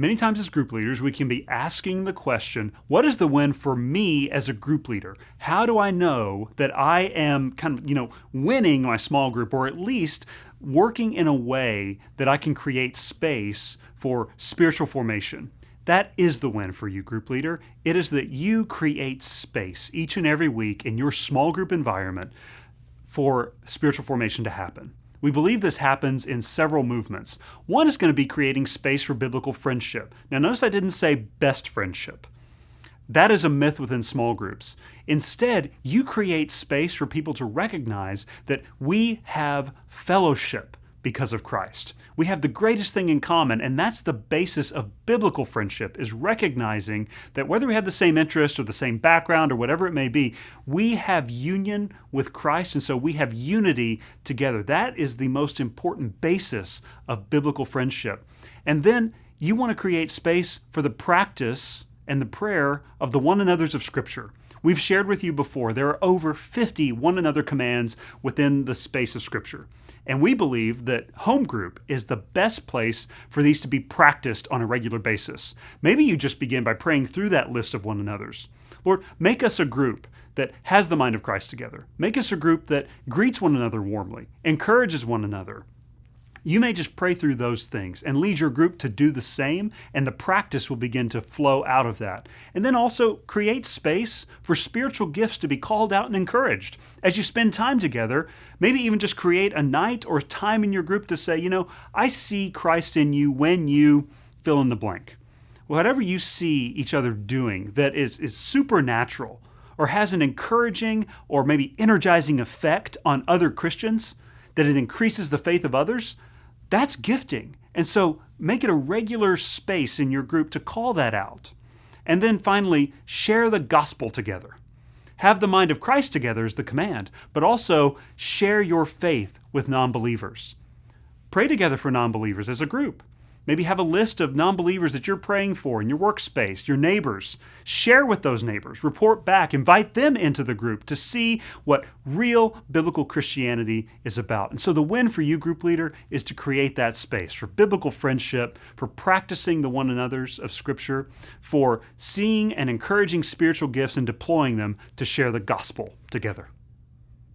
Many times as group leaders, we can be asking the question, what is the win for me as a group leader? How do I know that I am winning my small group, or at least working in a way that I can create space for spiritual formation? That is the win for you, group leader. It is that you create space each and every week in your small group environment for spiritual formation to happen. We believe this happens in several movements. One is going to be creating space for biblical friendship. Now, notice I didn't say best friendship. That is a myth within small groups. Instead, you create space for people to recognize that we have fellowship because of Christ. We have the greatest thing in common, and that's the basis of biblical friendship, is recognizing that whether we have the same interest or the same background or whatever it may be, we have union with Christ, and so we have unity together. That is the most important basis of biblical friendship. And then you want to create space for the practice and the prayer of the one another's of Scripture. We've shared with you before, there are over 50 one another commands within the space of Scripture. And we believe that home group is the best place for these to be practiced on a regular basis. Maybe you just begin by praying through that list of one another's. Lord, make us a group that has the mind of Christ together. Make us a group that greets one another warmly, encourages one another. You may just pray through those things and lead your group to do the same, and the practice will begin to flow out of that. And then also create space for spiritual gifts to be called out and encouraged. As you spend time together, maybe even just create a night or time in your group to say, I see Christ in you when you fill in the blank. Whatever you see each other doing that is supernatural or has an encouraging or maybe energizing effect on other Christians, that it increases the faith of others, that's gifting. And so make it a regular space in your group to call that out. And then finally, share the gospel together. Have the mind of Christ together is the command, but also share your faith with non-believers. Pray together for non-believers as a group. Maybe have a list of non-believers that you're praying for in your workspace, your neighbors. Share with those neighbors. Report back. Invite them into the group to see what real biblical Christianity is about. And so the win for you, group leader, is to create that space for biblical friendship, for practicing the one another's of Scripture, for seeing and encouraging spiritual gifts and deploying them to share the gospel together.